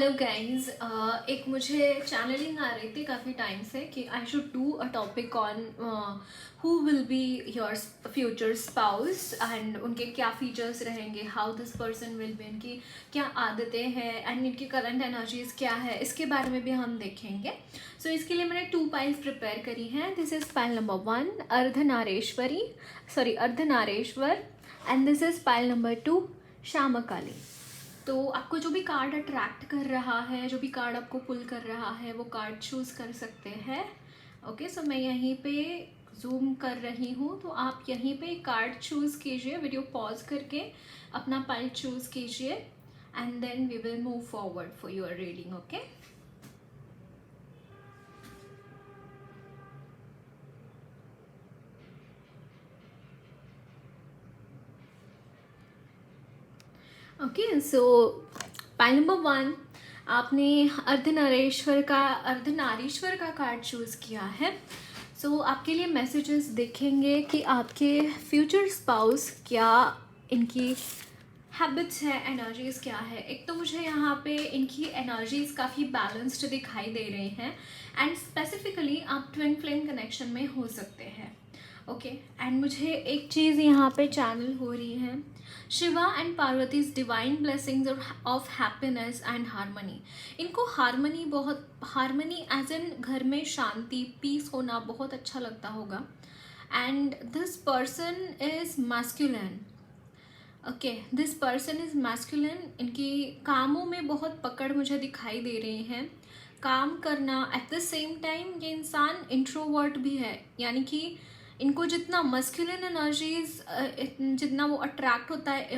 Hello guys, एक मुझे channelling आ रही थी काफ़ी टाइम से कि I should do a topic on who will be your future spouse and उनके क्या फीचर्स रहेंगे, how this person will B, उनकी क्या आदतें हैं एंड इनकी करंट एनर्जीज क्या है, इसके बारे में भी हम देखेंगे। सो इसके लिए मैंने 2 पाइल्स प्रिपेयर करी हैं। This is pile number 1 Ardhanarishvara and this is pile number 2 श्यामकाली। तो आपको जो भी कार्ड अट्रैक्ट कर रहा है, जो भी कार्ड आपको पुल कर रहा है, वो कार्ड चूज़ कर सकते हैं। ओके, सो मैं यहीं पे जूम कर रही हूँ, तो आप यहीं पे कार्ड चूज़ कीजिए, वीडियो पॉज करके अपना पाइल चूज़ कीजिए and then we will move forward for your reading. Okay, okay, so pile number 1 आपने अर्धनारीश्वर का कार्ड चूज़ किया है। सो आपके लिए मैसेजेस दिखेंगे कि आपके फ्यूचर स्पाउस क्या, इनकी हैबिट्स है, एनर्जीज़ क्या है। एक तो मुझे यहाँ पे इनकी एनर्जीज़ काफ़ी बैलेंस्ड दिखाई दे रही हैं एंड स्पेसिफिकली आप ट्विन फ्लेम कनेक्शन में हो सकते हैं। ओके, एंड मुझे एक चीज़ यहाँ पे चैनल हो रही है, Shiva and Parvati's divine blessings of happiness and harmony. इनको हारमनी एज एन घर में शांति, पीस होना बहुत अच्छा लगता होगा। And this person is masculine. Okay, this person is masculine. इनकी कामों में बहुत पकड़ मुझे दिखाई दे रही है, काम करना। एट द सेम टाइम ये इंसान इंट्रोवर्ट भी है, यानी कि इनको जितना मस्कुलिन एनर्जीज, जितना वो अट्रैक्ट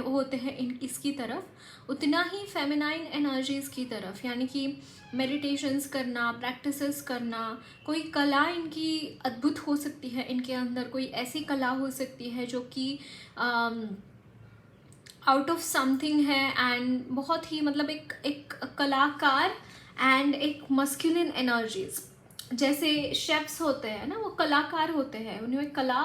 होते हैं इसकी तरफ, उतना ही फेमिनाइन एनर्जीज़ की तरफ, यानी कि मेडिटेशंस करना, प्रैक्टिसेस करना, कोई कला इनकी अद्भुत हो सकती है, इनके अंदर कोई ऐसी कला हो सकती है जो कि आउट ऑफ समथिंग है एंड बहुत ही मतलब एक कलाकार एंड एक मस्कुलिन एनर्जीज। जैसे शेफ्स होते हैं ना, वो कलाकार होते हैं, उनमें कला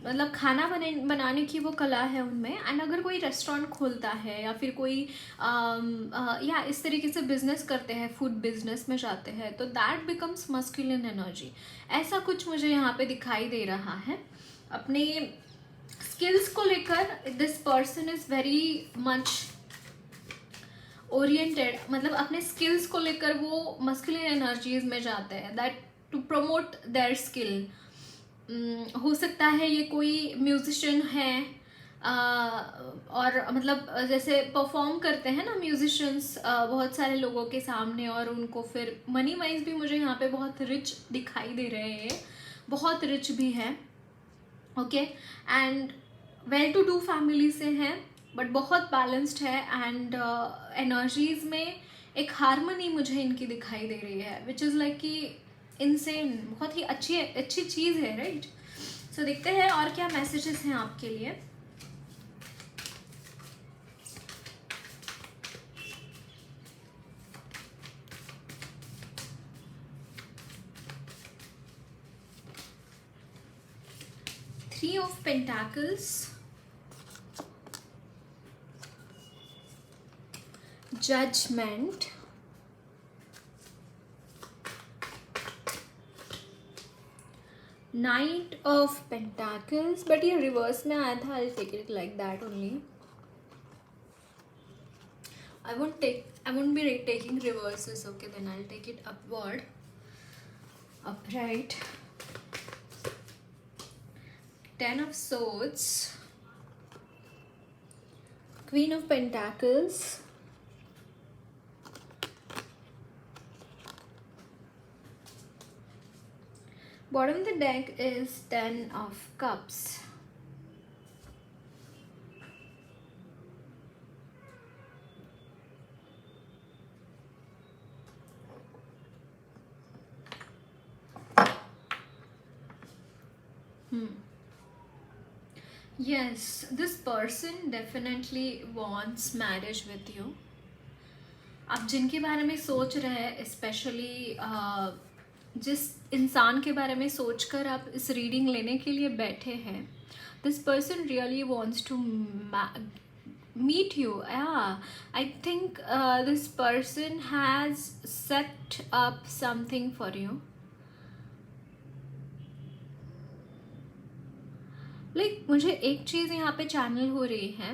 मतलब खाना बनाने की वो कला है उनमें। एंड अगर कोई रेस्टोरेंट खोलता है या फिर कोई या इस तरीके से बिजनेस करते हैं, फूड बिजनेस में जाते हैं, तो दैट बिकम्स मस्कुलिन एनर्जी। ऐसा कुछ मुझे यहाँ पे दिखाई दे रहा है। अपने स्किल्स को लेकर this person is very much oriented, मतलब अपने स्किल्स को लेकर वो मस्कुलिन एनर्जीज में जाते हैं, that to promote their skill. हो सकता है ये कोई म्यूजिशियन है और मतलब जैसे परफॉर्म करते हैं ना म्यूजिशियंस बहुत सारे लोगों के सामने, और उनको फिर मनी वाइज भी मुझे यहाँ पे बहुत रिच दिखाई दे रहे हैं, बहुत रिच भी है। Okay, and well to do family से हैं, बट बहुत बैलेंस्ड है एंड एनर्जीज में एक हारमनी मुझे इनकी दिखाई दे रही है, विच इज़ लाइक कि इनसेन, बहुत ही अच्छी चीज़ है, राइट। सो देखते हैं और क्या मैसेजेस हैं आपके लिए। Three of Pentacles, Judgment, Knight of Pentacles, but ये reverse में आया था, I'll take it like that only. I won't be taking reverses. Okay, then I'll take it upward, upright. Ten of Swords, Queen of Pentacles, bottom of the deck is Ten of Cups. Yes, this person definitely wants marriage with you. आप जिनके बारे में सोच रहे हैं, specially जिस इंसान के बारे में सोचकर आप इस रीडिंग लेने के लिए बैठे हैं, this person really wants to meet you. Yeah, I think this person has set up something for you. मुझे एक चीज़ यहाँ पे चैनल हो रही है,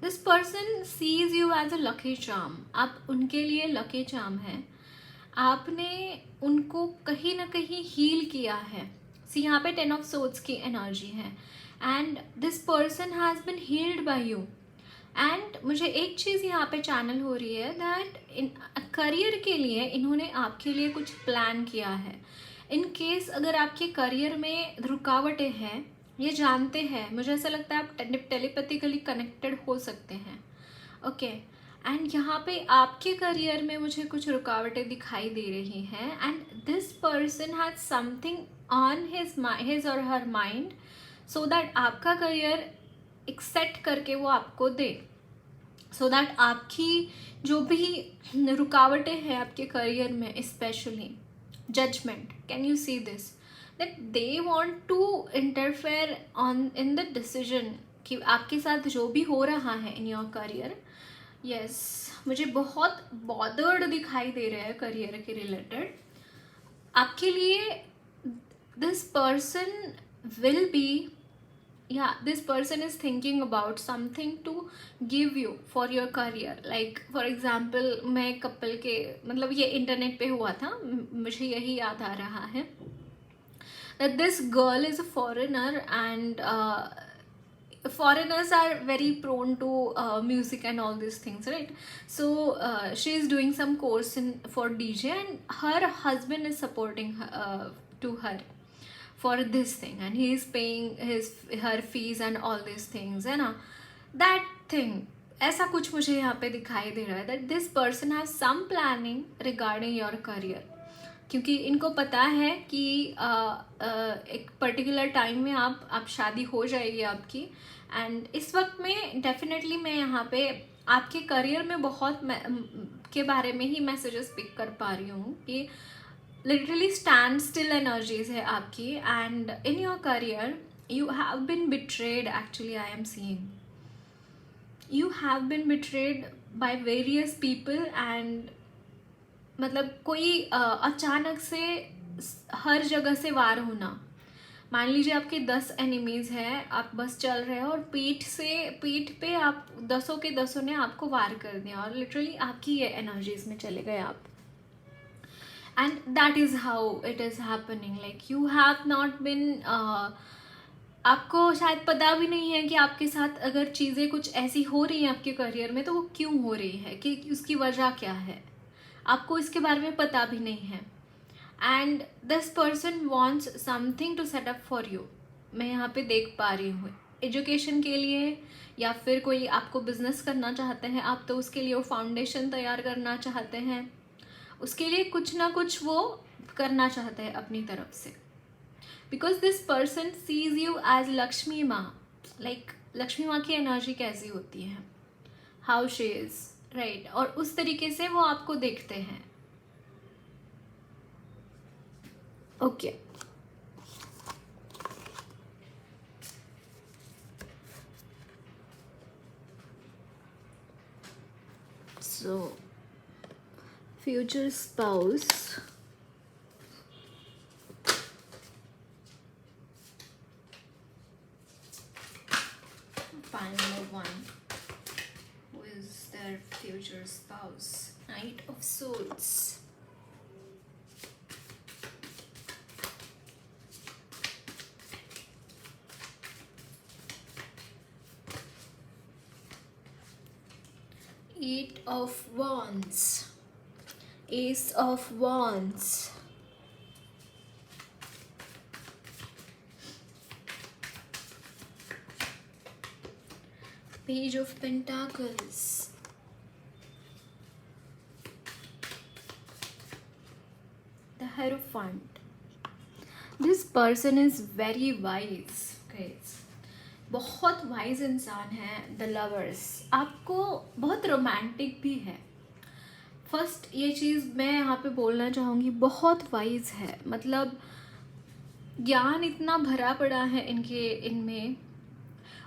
this person sees you as a lucky charm. आप उनके लिए लकी चार्म है. आपने उनको कहीं ना कहीं हील किया है. सी यहाँ पे 10 ऑफ सोर्ड्स की एनर्जी है and this person has been healed by you. And मुझे एक चीज़ यहाँ पे चैनल हो रही है दैट इन करियर के लिए इन्होंने आपके लिए कुछ प्लान किया है. इन केस अगर आपके करियर में रुकावटें हैं, ये जानते हैं, मुझे ऐसा लगता है आप टेलीपैथिकली कनेक्टेड हो सकते हैं. ओके एंड यहाँ पे आपके करियर में मुझे कुछ रुकावटें दिखाई दे रही हैं and this person has something on his और हर माइंड सो दैट आपका करियर एक सेट करके वो आपको दे, सो दैट आपकी जो भी रुकावटें हैं आपके करियर में, specially judgement, can you see this that they want to interfere on in the decision कि आपके साथ जो भी हो रहा है इन योर करियर. यस, मुझे बहुत बॉदर्ड दिखाई दे रहा है करियर के रिलेटेड. आपके लिए this person will B, this person is thinking about something to give you for your career. Like for example, मैं कपल के मतलब ये इंटरनेट पे हुआ था, मुझे यही याद आ रहा है that this girl is a foreigner and foreigners are very prone to music and all these things, right? So she is doing some course for DJ and her husband is supporting to her for this thing and he is paying her fees and all these things, है ना. that thing, ऐसा कुछ मुझे यहाँ पे दिखाई दे रहा है that this person has some planning regarding your career. क्योंकि इनको पता है कि एक पर्टिकुलर टाइम में आप शादी हो जाएगी आपकी. एंड इस वक्त में डेफिनेटली मैं यहाँ पे आपके करियर में बहुत के बारे में ही मैसेजेस पिक कर पा रही हूँ कि लिटरली स्टैंड स्टिल एनर्जीज है आपकी. And in your career you have been betrayed. Actually I am seeing you have been betrayed by various people and मतलब कोई अचानक से हर जगह से वार होना. मान लीजिए आपके 10 एनिमीज हैं, आप बस चल रहे हो और पीठ पे आप 10 के 10 ने आपको वार कर दिया और लिटरली आपकी ये एनर्जीज में चले गए आप. And that is how it is happening. Like you have not been आपको शायद पता भी नहीं है कि आपके साथ अगर चीज़ें कुछ ऐसी हो रही हैं आपके करियर में तो वो क्यों हो रही है, कि उसकी वजह क्या है, आपको इसके बारे में पता भी नहीं है. And this person wants something to set up for you. मैं यहाँ पे देख पा रही हूँ एजुकेशन के लिए, या फिर कोई आपको बिजनेस करना चाहते हैं आप, तो उसके लिए वो फाउंडेशन तैयार करना चाहते हैं, उसके लिए कुछ ना कुछ वो करना चाहते हैं अपनी तरफ से. Because this person sees you as Lakshmi माँ. लाइक लक्ष्मी माँ की एनर्जी कैसी होती है, हाउ शी इज, राइट, और उस तरीके से वो आपको देखते हैं. Okay so future spouse, pile number 1, who is their future spouse? Knight of Swords, Eight of Wands, Ace of Wands, Page of Pentacles, the Hierophant. This person is very wise, guys. बहुत wise इंसान है. The lovers आपको बहुत romantic भी है. First ये चीज़ मैं यहाँ पे बोलना चाहूँगी, बहुत वाइज है. मतलब ज्ञान इतना भरा पड़ा है इनमें,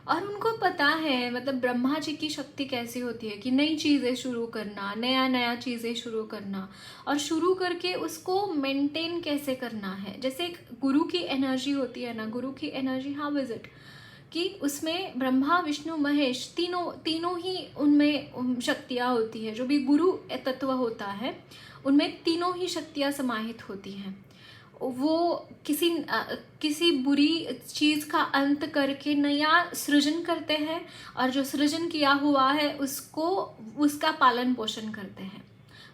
और उनको पता है मतलब ब्रह्मा जी की शक्ति कैसी होती है कि नई चीज़ें शुरू करना, नया नया चीज़ें शुरू करना, और शुरू करके उसको मेंटेन कैसे करना है। जैसे एक गुरु की एनर्जी होती है ना, गुरु की एनर्जी हाउ इज इट कि उसमें ब्रह्मा विष्णु महेश तीनों ही उनमें शक्तियाँ होती है। जो भी गुरु तत्व होता है उनमें तीनों ही शक्तियाँ समाहित होती हैं। वो किसी बुरी चीज़ का अंत करके नया सृजन करते हैं, और जो सृजन किया हुआ है उसको उसका पालन पोषण करते हैं।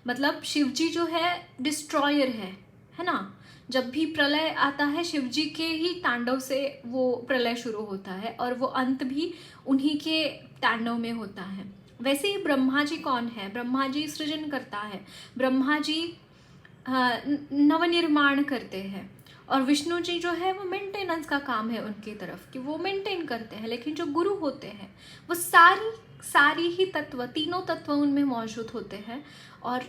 मतलब शिव जी जो है डिस्ट्रॉयर है ना। जब भी प्रलय आता है शिव जी के ही तांडव से वो प्रलय शुरू होता है, और वो अंत भी उन्हीं के तांडव में होता है। वैसे ही ब्रह्मा जी कौन है? ब्रह्मा जी सृजन करता है, ब्रह्मा जी नवनिर्माण करते हैं, और विष्णु जी जो है वो मेंटेनेंस का काम है उनकी तरफ कि वो मेंटेन करते हैं। लेकिन जो गुरु होते हैं वो सारी ही तत्व, तीनों तत्व उनमें मौजूद होते हैं। और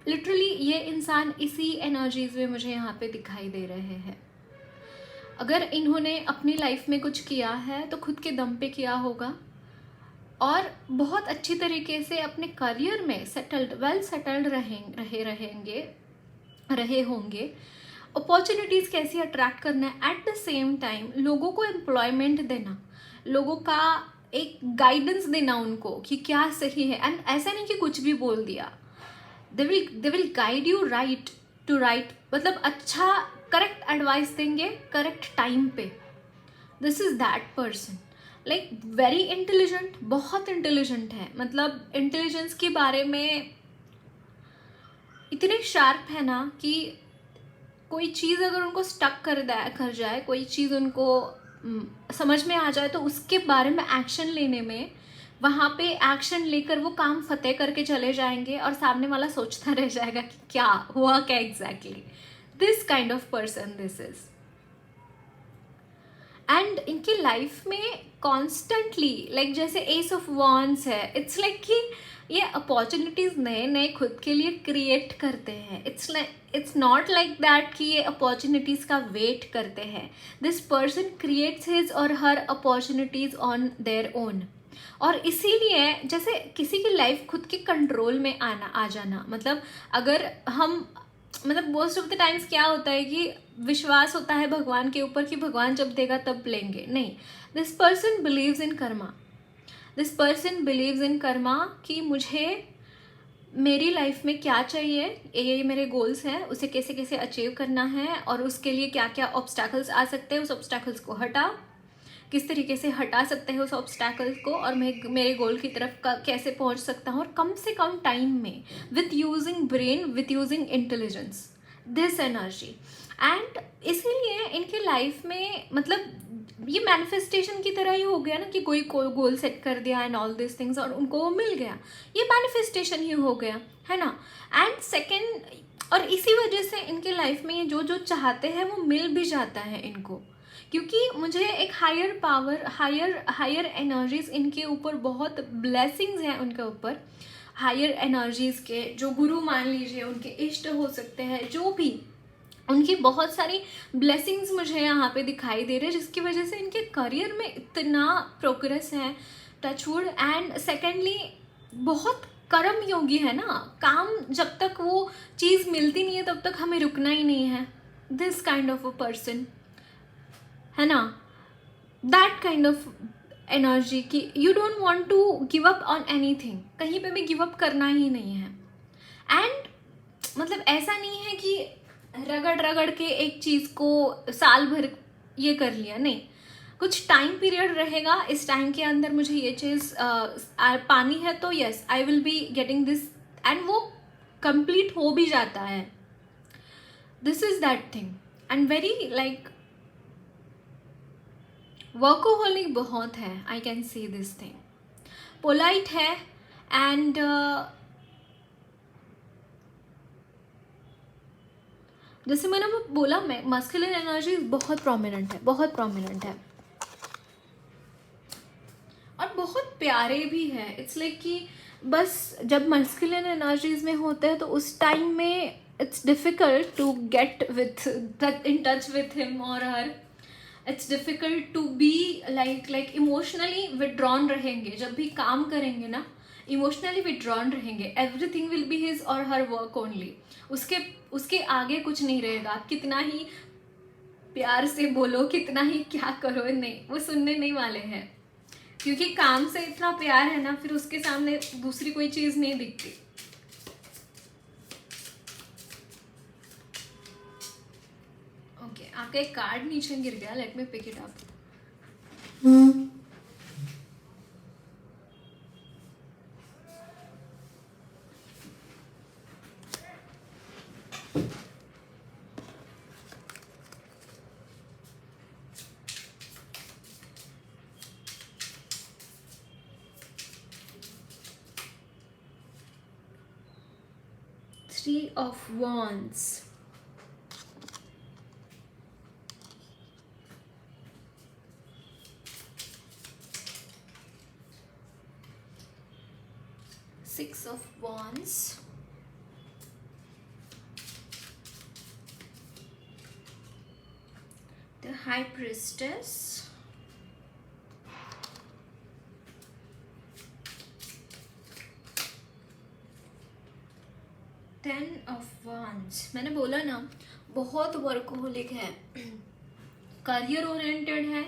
लिटरली ये इंसान इसी एनर्जीज में मुझे यहाँ पे दिखाई दे रहे हैं। अगर इन्होंने अपनी लाइफ में कुछ किया है तो खुद के दम पे किया होगा, और बहुत अच्छी तरीके से अपने करियर में वेल सेटल्ड रहे होंगे। अपॉर्चुनिटीज़ कैसे अट्रैक्ट करना है, एट द सेम टाइम लोगों को एम्प्लॉयमेंट देना, लोगों का एक गाइडेंस देना उनको कि क्या सही है। एंड ऐसा नहीं कि कुछ भी बोल दिया, they will guide you right to right, मतलब अच्छा करेक्ट एडवाइस देंगे करेक्ट टाइम पे। This is that person, like very intelligent, बहुत इंटेलिजेंट है। मतलब इंटेलिजेंस के बारे में इतने शार्प है ना कि कोई चीज़ अगर उनको स्टक कर जाए, कोई चीज़ उनको समझ में आ जाए तो उसके बारे में एक्शन लेने में, वहाँ पे एक्शन लेकर वो काम फतेह करके चले जाएंगे, और सामने वाला सोचता रह जाएगा कि क्या हुआ, क्या exactly. This kind of person this is. And इनकी लाइफ में कॉन्स्टेंटली लाइक जैसे एस ऑफ वॉन्ड्स है, इट्स लाइक कि ये अपॉर्चुनिटीज़ नए नए खुद के लिए क्रिएट करते हैं। इट्स नॉट लाइक दैट कि ये अपॉर्चुनिटीज़ का वेट करते हैं। दिस पर्सन क्रिएट्स हिज और हर अपॉर्चुनिटीज़ ऑन देयर ओन। और इसीलिए जैसे किसी की लाइफ खुद के कंट्रोल में आ जाना, मतलब अगर हम मतलब मोस्ट ऑफ द टाइम्स क्या होता है कि विश्वास होता है भगवान के ऊपर कि भगवान जब देगा तब लेंगे, नहीं। This person believes in Karma, this person believes in Karma कि मुझे मेरी लाइफ में क्या चाहिए, ये मेरे गोल्स हैं, उसे कैसे कैसे अचीव करना है, और उसके लिए क्या क्या ऑब्स्टैकल्स आ सकते हैं, उस ऑब्स्टैकल्स को हटा, किस तरीके से हटा सकते हैं उस ऑब्स्टैकल्स को, और मैं मेरे गोल की तरफ कैसे पहुंच सकता हूँ, और कम से कम टाइम में, with using brain, with using intelligence, this energy. And इसीलिए इनके लाइफ में मतलब ये मैनिफेस्टेशन की तरह ही हो गया ना कि कोई गोल सेट कर दिया एंड ऑल दिस थिंग्स और उनको वो मिल गया, ये मैनिफेस्टेशन ही हो गया, है ना। एंड सेकेंड, और इसी वजह से इनके लाइफ में ये जो जो चाहते हैं वो मिल भी जाता है इनको, क्योंकि मुझे एक हायर पावर, हायर एनर्जीज इनके ऊपर, बहुत ब्लेसिंग्स हैं उनके ऊपर, हायर एनर्जीज के, जो गुरु मान लीजिए, उनके इष्ट हो सकते हैं, जो भी उनकी बहुत सारी ब्लेसिंग्स मुझे यहाँ पे दिखाई दे रहे हैं, जिसकी वजह से इनके करियर में इतना प्रोग्रेस है, टचवुड। एंड सेकेंडली बहुत कर्म योगी है ना, काम जब तक वो चीज़ मिलती नहीं है तब तक हमें रुकना ही नहीं है। This kind of a person, है ना, दैट काइंड ऑफ एनर्जी कि you don't want to give up on anything, कहीं पे भी गिव अप करना ही नहीं है। एंड मतलब ऐसा नहीं है कि रगड़ के एक चीज़ को साल भर ये कर लिया, नहीं, कुछ टाइम पीरियड रहेगा, इस टाइम के अंदर मुझे ये चीज़ पानी है तो yes I will be getting this, and वो कंप्लीट हो भी जाता है। This is that thing. And very like workaholic बहुत है, I can see this thing. Polite है, एंड जैसे मैंने बोला, मैं मस्कुलिन एनर्जी बहुत प्रोमिनेंट है, बहुत प्रोमिनेंट है, और बहुत प्यारे भी है। इट्स लाइक कि बस जब मस्कुलिन एनर्जीज में होते हैं तो उस टाइम में it's difficult to get with in touch with him और her, it's difficult to be like emotionally withdrawn रहेंगे, जब भी काम करेंगे ना इमोशनली विड्रॉन रहेंगे, एवरीथिंग विल बी हिज और हर वर्क ओनली, उसके उसके आगे कुछ नहीं रहेगा। आप कितना ही प्यार से बोलो, कितना ही क्या करो, नहीं, वो सुनने नहीं वाले हैं, क्योंकि काम से इतना प्यार है ना, फिर उसके सामने दूसरी कोई चीज़ नहीं दिखती। ओके, आपका एक कार्ड नीचे गिर गया, let me pick it up. Three of Wands. Six of Wands. The High Priestess. Ten of Wands. मैंने बोला ना, बहुत वर्कहोलिक है, करियर ओरिएंटेड है,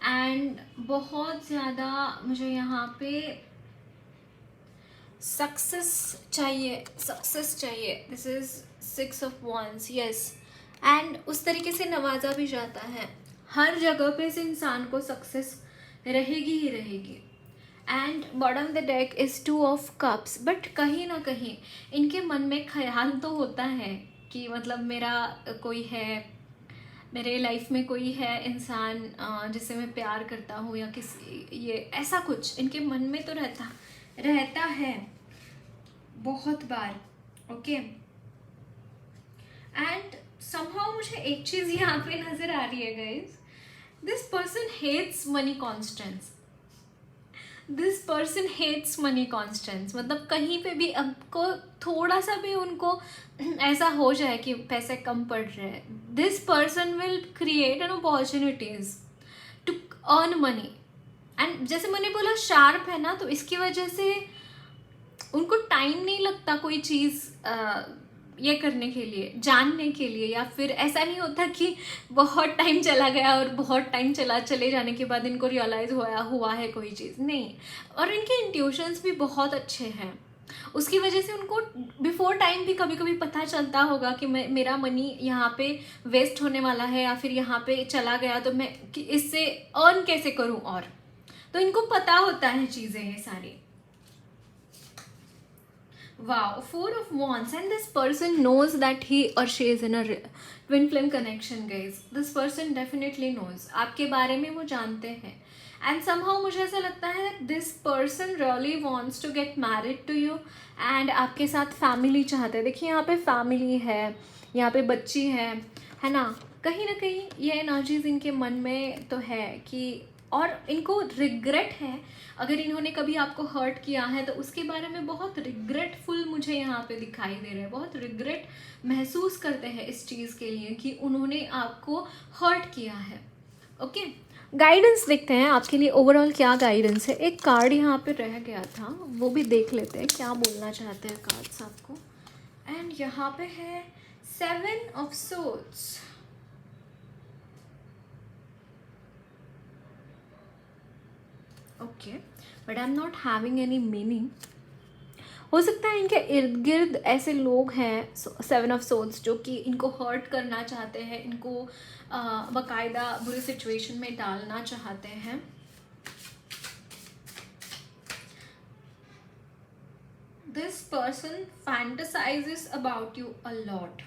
एंड बहुत ज़्यादा मुझे यहाँ पे सक्सेस चाहिए। This is 6 of Wands, yes, and उस तरीके से नवाजा भी जाता है। हर जगह पे इस इंसान को सक्सेस रहेगी ही रहेगी। And bottom the deck is 2 of cups, but कहीं ना कहीं इनके मन में ख्याल तो होता है कि मतलब मेरा कोई है, मेरे लाइफ में कोई है इंसान जिससे मैं प्यार करता हूँ, या किसी ये ऐसा कुछ इनके मन में तो रहता है बहुत बार। ओके, एंड समहाउ मुझे एक चीज़ यहाँ पे नज़र आ रही है guys, this person hates money constants. This person hates money constants, मतलब कहीं पे भी आपको थोड़ा सा भी उनको ऐसा हो जाए कि पैसे कम पड़ रहे हैं, this person will create an opportunities to earn money. And जैसे मैंने बोला शार्प है ना, तो इसकी वजह से उनको टाइम नहीं लगता कोई चीज़ ये करने के लिए, जानने के लिए, या फिर ऐसा नहीं होता कि बहुत टाइम चला गया और बहुत टाइम चले जाने के बाद इनको रियलाइज़ हुआ है कोई चीज़, नहीं। और इनके इंट्यूशंस भी बहुत अच्छे हैं, उसकी वजह से उनको बिफोर टाइम भी कभी कभी पता चलता होगा कि मेरा मनी यहाँ पे वेस्ट होने वाला है, या फिर यहाँ पे चला गया तो मैं इससे अर्न कैसे करूँ, और तो इनको पता होता है चीज़ें ये सारी। Wow, 4 of Wands, and this person knows that he or she is in a twin flame connection, guys. This person definitely knows. आपके बारे में वो जानते हैं, and somehow मुझे ऐसा लगता है that this person really wants to get married to you, and आपके साथ family चाहते हैं। देखिए यहाँ पे family है, यहाँ पे बच्ची है ना कहीं ये एनर्जीज इनके मन में तो है कि, और इनको रिग्रेट है अगर इन्होंने कभी आपको हर्ट किया है, तो उसके बारे में बहुत रिग्रेटफुल मुझे यहाँ पे दिखाई दे रहे हैं, बहुत रिग्रेट महसूस करते हैं इस चीज़ के लिए कि उन्होंने आपको हर्ट किया है। ओके, गाइडेंस देखते हैं आपके लिए ओवरऑल क्या गाइडेंस है। एक कार्ड यहाँ पे रह गया था, वो भी देख लेते हैं क्या बोलना चाहते हैं कार्ड्स आपको। एंड यहाँ पे है 7 of Swords। Okay, but I am not having any meaning. हो सकता है इनके इर्द गिर्द ऐसे लोग हैं 7 of Swords जो कि इनको हर्ट करना चाहते हैं, इनको बाकायदा बुरी सिचुएशन में डालना चाहते हैं। This person fantasises about you a lot.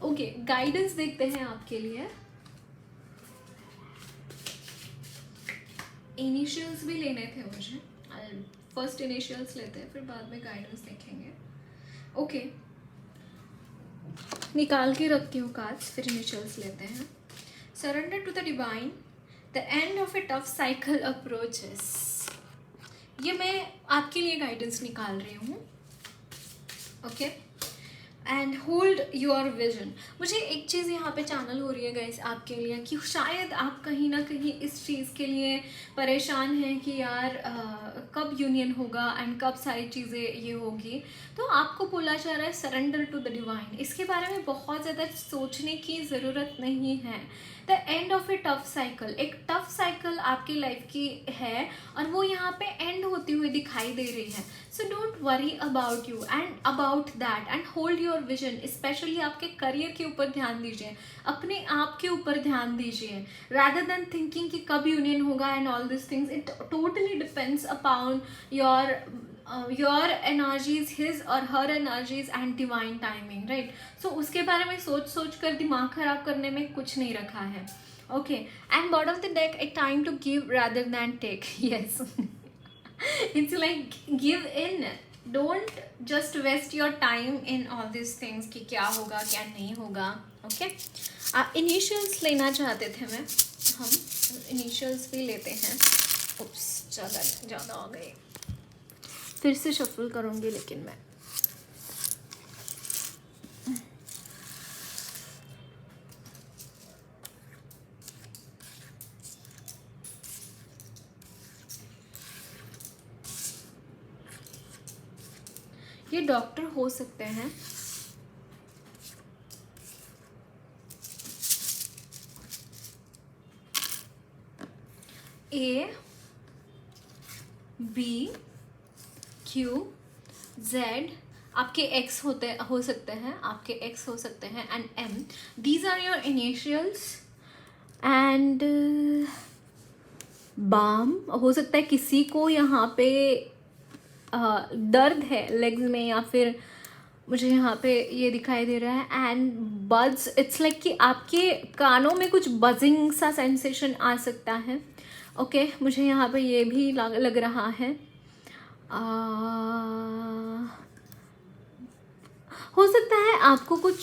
Okay, guidance देखते हैं आपके लिए। इनिशियल्स भी लेने थे मुझे, फर्स्ट इनिशियल्स लेते हैं फिर बाद में गाइडेंस देखेंगे। ओके, निकाल के रखती हूँ कार्ड्स, फिर इनिशियल्स लेते हैं। Surrender to the divine. The end of a tough cycle approaches. ये मैं आपके लिए गाइडेंस निकाल रही हूँ. Okay. And hold your vision. मुझे एक चीज़ यहाँ पे चैनल हो रही है गाइस आपके लिए कि शायद आप कहीं ना कहीं इस चीज़ के लिए परेशान हैं कि यार कब यूनियन होगा एंड कब सारी चीज़ें ये होगी. तो आपको बोला जा रहा है सरेंडर टू द डिवाइन. इसके बारे में बहुत ज़्यादा सोचने की ज़रूरत नहीं है. The end of A tough cycle. एक टफ साइकिल आपकी लाइफ की है और वो यहाँ पे एंड होती हुई दिखाई दे रही है. सो don't worry about you and about that and hold your vision. Specially आपके करियर के ऊपर ध्यान दीजिए, अपने आप के ऊपर ध्यान दीजिए, rather than thinking कि कब यूनियन होगा and all this things. It totally depends upon your energies, his और her energies and divine timing, right. So उसके बारे में सोच सोच कर दिमाग खराब करने में कुछ नहीं रखा है. Okay. And bottom of the deck, a time to give rather than take. Yes. It's like give in. Don't just waste your time in all these things कि क्या होगा क्या नहीं होगा. ओके. इनिशियल्स लेना चाहते थे मैं, हम इनिशियल्स भी लेते हैं. उप्स, ज़्यादा आ गए. फिर से शफल करूँगी लेकिन मैं. ये डॉक्टर हो सकते हैं. A, B, Q, Z. आपके एक्स हो सकते हैं, आपके एक्स हो सकते हैं. And M. These are your initials. And बाम हो सकता है किसी को यहाँ पे दर्द है लेग्स में, या फिर मुझे यहाँ पे ये दिखाई दे रहा है. एंड बड्स, इट्स लाइक कि आपके कानों में कुछ बजिंग सा सेंसेशन आ सकता है. ओके. मुझे यहाँ पे ये भी लग रहा है. हो सकता है आपको कुछ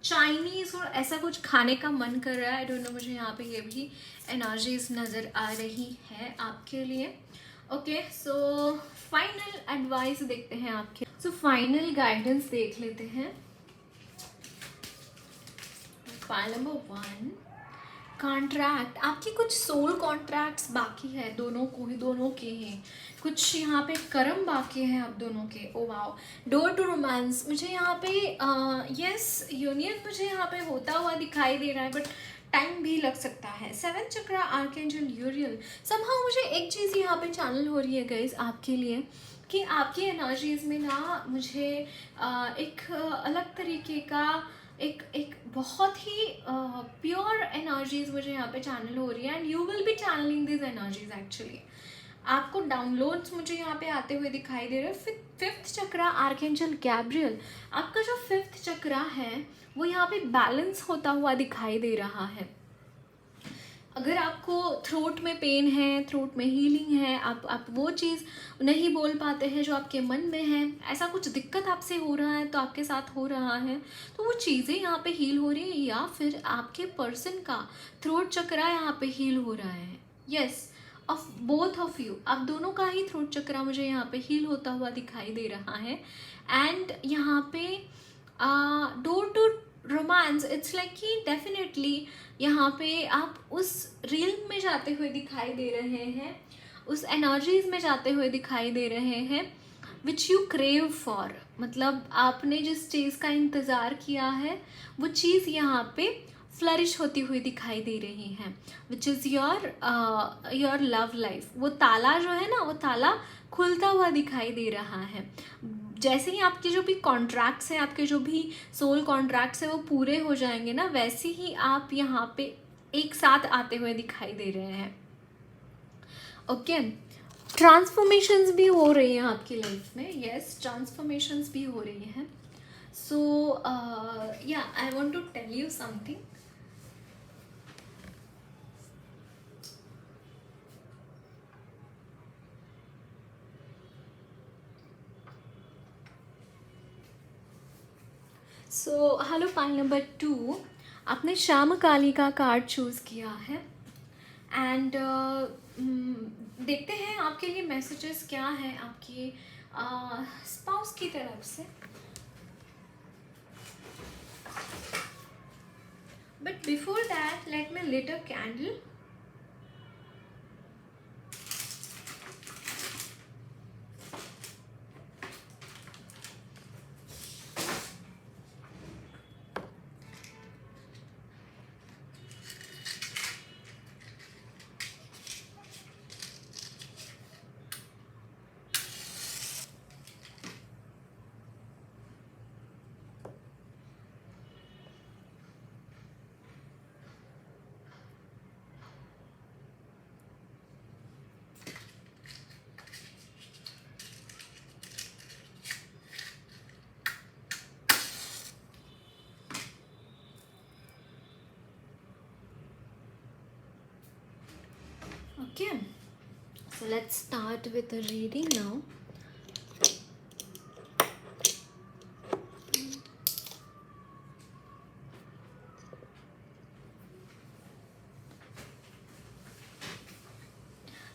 चाइनीज़ और ऐसा कुछ खाने का मन कर रहा है. आई डोंट नो, मुझे यहाँ पे ये भी एनर्जीज नज़र आ रही है आपके लिए. ओके. सो फाइनल एडवाइस देखते हैं आपके. सो फाइनल गाइडेंस देख लेते हैं. File number 1, contract. आपकी कुछ सोल कॉन्ट्रैक्ट्स बाकी है, दोनों के हैं. कुछ यहाँ पे कर्म बाकी है आप दोनों के. Oh wow. Door to romance. मुझे यहाँ पे यस यूनियन मुझे यहाँ पे होता हुआ दिखाई दे रहा है, बट टाइम भी लग सकता है. 7th चक्रा आर्कएंजल यूरियल. समहाउ मुझे एक चीज़ यहाँ पे चैनल हो रही है गाइज आपके लिए कि आपकी एनर्जीज में ना मुझे एक अलग तरीके का एक बहुत ही प्योर एनर्जीज मुझे यहाँ पे चैनल हो रही है. And you will be channelling this energies. Actually आपको डाउनलोड्स मुझे यहाँ पे आते हुए दिखाई दे रहे हैं. 5th चक्रा आर्कएंजल गैब्रियल. आपका जो 5th चक्रा है वो यहाँ पे बैलेंस होता हुआ दिखाई दे रहा है. अगर आपको थ्रोट में पेन है, थ्रोट में हीलिंग है, आप वो चीज़ नहीं बोल पाते हैं जो आपके मन में है, ऐसा कुछ दिक्कत आपसे हो रहा है, तो आपके साथ हो रहा है, तो वो चीज़ें यहाँ पे हील हो रही है. या फिर आपके पर्सन का थ्रोट चक्रा यहाँ पे हील हो रहा है. Yes, of both of you, आप दोनों का ही थ्रोट चक्रा मुझे यहाँ पे हील होता हुआ दिखाई दे रहा है. एंड यहाँ पे door to romance, it's like कि डेफिनेटली यहाँ पे आप उस रील में जाते हुए दिखाई दे रहे हैं, उस एनर्जीज में जाते हुए दिखाई दे रहे हैं विच यू क्रेव फॉर. मतलब आपने जिस चीज़ का इंतज़ार किया है वो चीज़ यहाँ पे फ्लरिश होती हुई दिखाई दे रही है, which is your love life. वो ताला जो है ना, वो ताला खुलता हुआ दिखाई दे रहा है. जैसे ही आपके जो भी कॉन्ट्रैक्ट्स हैं, आपके जो भी सोल कॉन्ट्रैक्ट्स हैं वो पूरे हो जाएंगे ना, वैसे ही आप यहाँ पे एक साथ आते हुए दिखाई दे रहे हैं. ओके. ट्रांसफॉर्मेशंस भी हो रही हैं आपकी लाइफ में. यस, ट्रांसफॉर्मेशंस भी हो रही हैं. So yeah I want to tell you something. So, hello pile number 2. आपने श्याम काली का कार्ड चूज़ किया है एंड देखते हैं आपके लिए मैसेजेस क्या हैं आपके स्पाउस की तरफ से. But before that, let me lit a candle. Okay, so let's start with the reading now.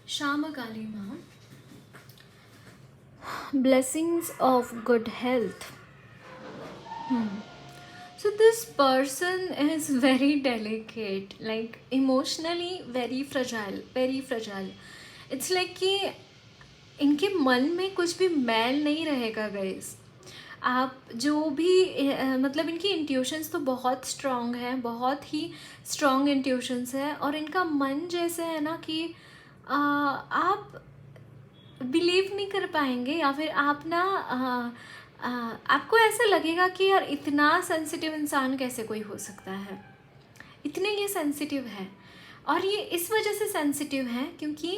Shama Kali Ma, blessings of good health. So this person is very delicate, like emotionally very fragile, very fragile. It's like कि इनके मन में कुछ भी मैल नहीं रहेगा guys. आप जो भी मतलब इनकी इंट्यूशंस तो बहुत स्ट्रॉन्ग हैं, बहुत ही स्ट्रॉन्ग इंट्यूशंस है और इनका मन जैसे है ना कि आप बिलीव नहीं कर पाएंगे या फिर आप ना आपको ऐसा लगेगा कि यार इतना सेंसिटिव इंसान कैसे कोई हो सकता है, इतने ये सेंसिटिव है. और ये इस वजह से सेंसिटिव है क्योंकि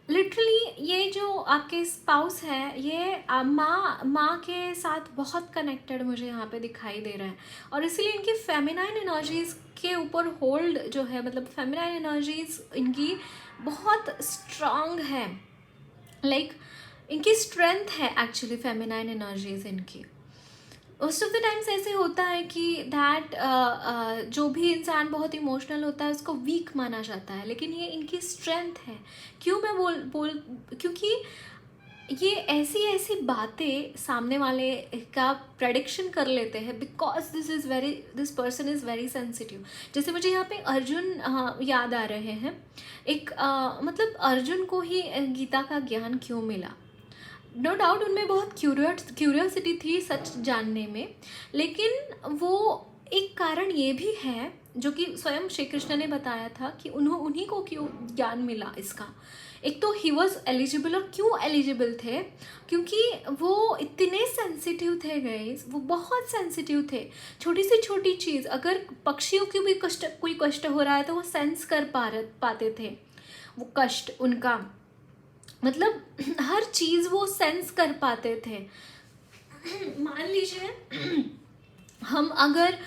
लिटरली ये जो आपके स्पाउस है ये माँ के साथ बहुत कनेक्टेड मुझे यहाँ पे दिखाई दे रहा है. और इसीलिए इनकी फेमिनाइन एनर्जीज़ के ऊपर होल्ड जो है, मतलब फेमिनाइन एनर्जीज़ इनकी बहुत स्ट्रांग है. लाइक इनकी स्ट्रेंथ है एक्चुअली फेमिनाइन एनर्जीज इनकी. मोस्ट ऑफ द टाइम्स ऐसे होता है कि दैट जो भी इंसान बहुत इमोशनल होता है उसको वीक माना जाता है, लेकिन ये इनकी स्ट्रेंथ है. क्यों मैं बोल क्योंकि ये ऐसी ऐसी बातें सामने वाले का प्रेडिक्शन कर लेते हैं because this person is very sensitive. जैसे मुझे यहाँ पे अर्जुन याद आ रहे हैं. एक मतलब अर्जुन को ही गीता का ज्ञान क्यों मिला. नो डाउट उनमें बहुत क्यूरियोसिटी थी सच जानने में, लेकिन वो एक कारण ये भी है जो कि स्वयं श्री कृष्ण ने बताया था कि उन्हीं को क्यों ज्ञान मिला इसका. एक तो ही वॉज एलिजिबल, और क्यों एलिजिबल थे क्योंकि वो इतने सेंसिटिव थे गाइस, वो बहुत सेंसिटिव थे. छोटी से छोटी चीज़, अगर पक्षियों की भी कोई कष्ट हो रहा है तो वो सेंस कर पाते थे वो कष्ट उनका, मतलब हर चीज़ वो सेंस कर पाते थे. मान लीजिए हम अगर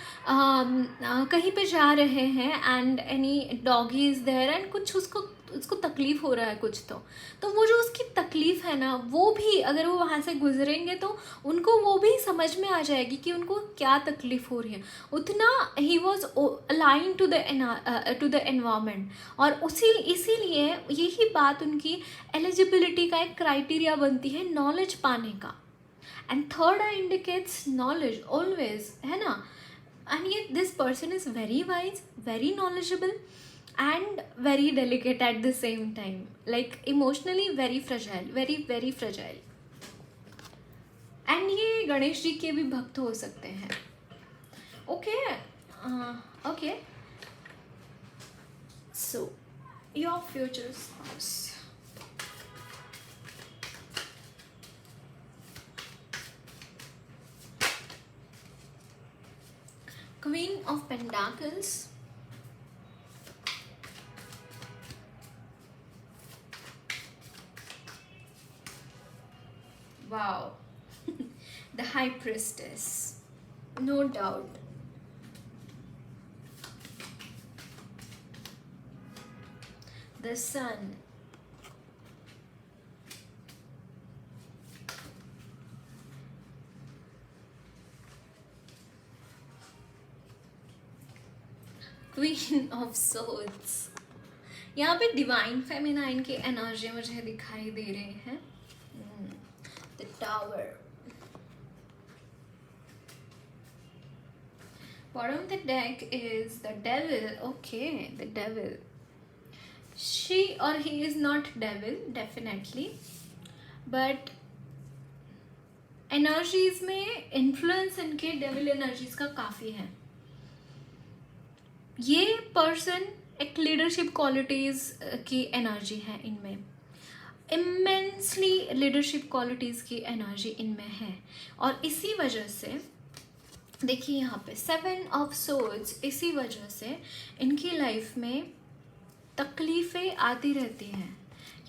कहीं पे जा रहे हैं and any doggy is there and कुछ उसको तकलीफ़ हो रहा है कुछ, तो वो जो उसकी तकलीफ़ है ना, वो भी अगर वो वहाँ से गुजरेंगे तो उनको वो भी समझ में आ जाएगी कि उनको क्या तकलीफ़ हो रही है. उतना ही was align to the environment. और इसीलिए यही बात उनकी एलिजिबिलिटी का एक क्राइटेरिया बनती है नॉलेज पाने का. And third I indicates knowledge always, है ना. एंड ये this person is very wise, very knowledgeable and very delicate at the same time, like emotionally very fragile, very fragile. and ये गणेश जी के भी भक्त हो सकते हैं. okay, so your future spouse. Queen of Pentacles, wow. The High Priestess, no doubt. The Sun, queen of swords, यहाँ पे divine feminine की एनर्जी मुझे दिखाई दे रही है। The tower, bottom of the deck is the devil. Okay, the devil. She or he is not devil definitely, but energies में influence इनके devil energies का काफ़ी है। ये पर्सन एक लीडरशिप क्वालिटीज़ की एनर्जी है इनमें, इमेंसली लीडरशिप क्वालिटीज़ की एनर्जी इनमें है। और इसी वजह से देखिए यहाँ पे 7 ऑफ सोर्ड्स, इसी वजह से इनकी लाइफ में तकलीफ़ें आती रहती हैं,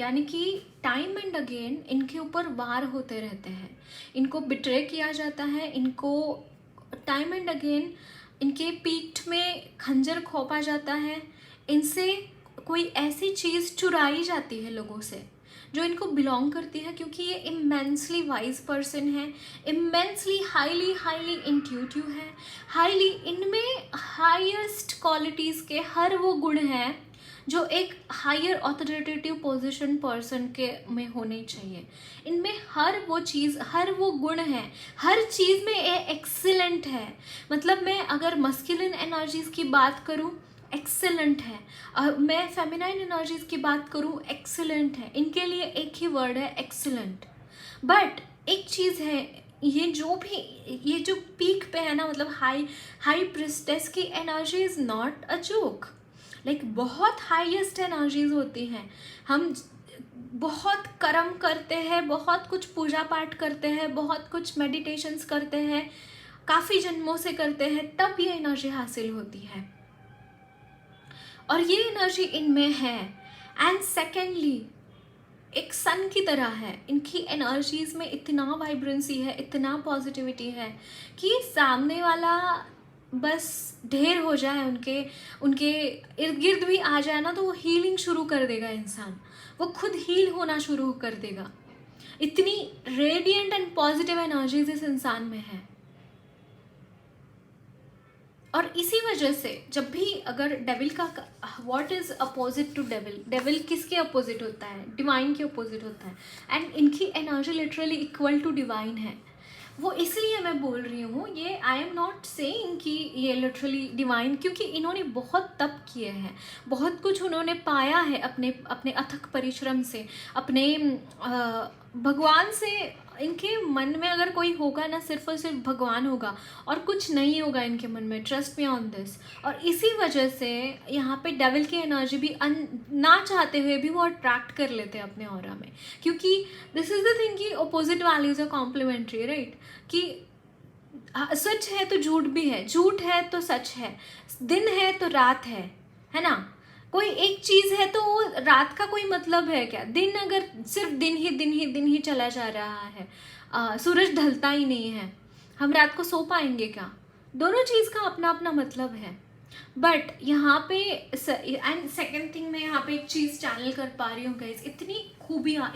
यानी कि टाइम एंड अगेन इनके ऊपर वार होते रहते हैं, इनको बिट्रे किया जाता है, इनको टाइम एंड अगेन इनके पीठ में खंजर खोपा जाता है, इनसे कोई ऐसी चीज़ चुराई जाती है लोगों से जो इनको बिलोंग करती है, क्योंकि ये इमेंसली वाइज पर्सन है, इमेंसली हाईली इंट्यूटिव है, हाईली, इनमें हाईएस्ट क्वालिटीज़ के हर वो गुण हैं जो एक हायर ऑथोरिटेटिव पोजीशन पर्सन के में होने चाहिए। इनमें हर वो चीज़, हर वो गुण है, हर चीज़ में ये एक्सीलेंट है। मतलब मैं अगर मस्कुलिन एनर्जीज़ की बात करूँ, एक्सीलेंट है, और मैं फेमिनाइन एनर्जीज़ की बात करूँ, एक्सीलेंट है। इनके लिए एक ही वर्ड है, एक्सीलेंट। बट एक चीज़ है, ये जो पीक पे है ना, मतलब हाई प्रिस्टेस की energy is not a joke. Like बहुत हाईएस्ट एनर्जीज होती हैं। हम बहुत कर्म करते हैं, बहुत कुछ पूजा पाठ करते हैं, बहुत कुछ मेडिटेशंस करते हैं, काफ़ी जन्मों से करते हैं, तब ये एनर्जी हासिल होती है, और ये एनर्जी इनमें है। एंड सेकेंडली एक सन की तरह है, इनकी एनर्जीज़ में इतना वाइब्रेंसी है, इतना पॉजिटिविटी है कि सामने वाला बस ढेर हो जाए, उनके इर्द गिर्द भी आ जाए ना, तो वो हीलिंग शुरू कर देगा, इंसान वो खुद हील होना शुरू कर देगा। इतनी रेडिएंट एंड पॉजिटिव एनर्जीज इस इंसान में है। और इसी वजह से जब भी अगर डेविल का, what is opposite to devil, devil किसके अपोजिट होता है? डिवाइन के अपोजिट होता है। एंड इनकी energy literally equal to divine है। वो इसलिए मैं बोल रही हूँ, ये आई एम नॉट सेइंग कि ये लिटरली डिवाइन, क्योंकि इन्होंने बहुत तप किए हैं, बहुत कुछ उन्होंने पाया है अपने अथक परिश्रम से, अपने भगवान से। इनके मन में अगर कोई होगा ना, सिर्फ और सिर्फ भगवान होगा, और कुछ नहीं होगा इनके मन में, ट्रस्ट मी ऑन दिस। और इसी वजह से यहाँ पे डेविल की एनर्जी भी ना चाहते हुए भी वो अट्रैक्ट कर लेते हैं अपने ऑरा में, क्योंकि दिस इज द थिंग कि opposite values are complementary, right? कि सच है तो झूठ भी है, झूठ है तो सच है, दिन है तो रात है ना? कोई एक चीज़ है तो वो रात का कोई मतलब है क्या? दिन अगर सिर्फ दिन ही चला जा रहा है, सूरज ढलता ही नहीं है, हम रात को सो पाएंगे क्या? दोनों चीज़ का अपना अपना मतलब है। बट यहाँ पे एंड सेकेंड थिंग, मैं यहाँ पे एक चीज़ चैनल कर पा रही हूँ गाइस, इतनी खूबियाँ,